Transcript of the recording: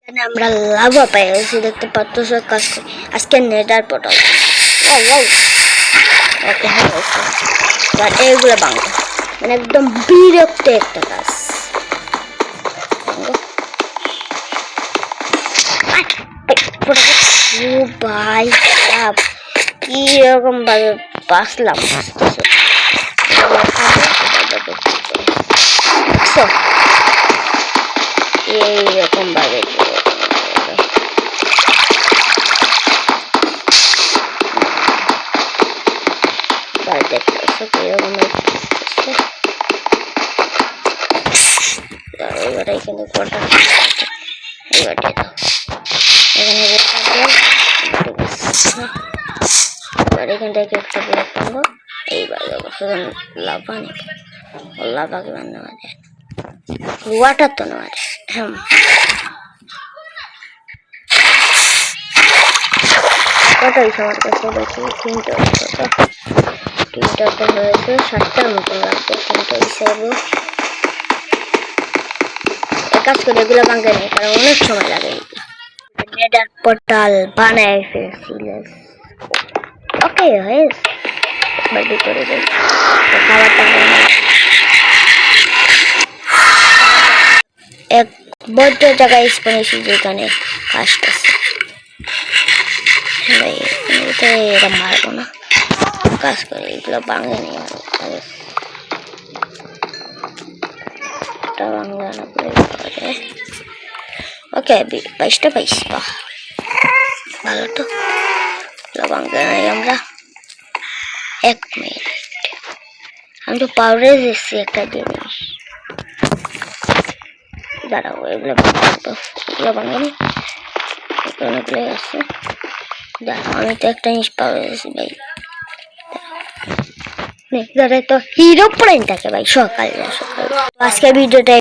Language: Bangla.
আমরা লাভা পেয়ে গেছি দেখতে পাচ্ছ কাজ করে আজকে নেটার পোর্টাল ওকে হয়ে গেছে আর এইগুলো বাংলা মানে একদম বিরক্ত একটা কাজ ও ভাই কি রকম ভাবে বাঁচলাম এইরকম ভাবে এবার এখানে কটা এবার এখান থেকে একটা ব্লক পাবো এইবার লাভা নেব লাভাকে নেওয়া যায় ওয়াটার তো নেওয়া যায় হ্যাঁ কটা হয়েছে আমার কাছে দেখি তিনটা হয়েছে 7টার মতো লাগবে 3টা হিসাবে কাজ করে এগুলো ভাঙতে নেই কারণ অনেক সময় লাগে নেটার পোর্টাল বানায় ফেলছি ওকে হয়েছে বাড়ি করে দেয় খাবারটা এক বদ্ধ জায়গায় স্পেনেছি যেখানে কাস্ট আছে এরা মারবো না কাজ করে এগুলো ভাঙে নেই বাংলা না করে পাওয়া যায় ওকে 22টা পাইছি বাহ ভালো তো ভাঙতে নাই আমরা 1 মিনিট আমি তো পাউডার দিচ্ছি একটা জিনিস দাঁড়াও এগুলো ভাঙেনি অনেকগুলো আছে দাঁড়াও আমি তো একটা জিনিস পাউডার দিচ্ছি ভাই দাঁড়ায় তো হিরো প্লেন থাকে ভাই সকাল আজকে ভিডিওটা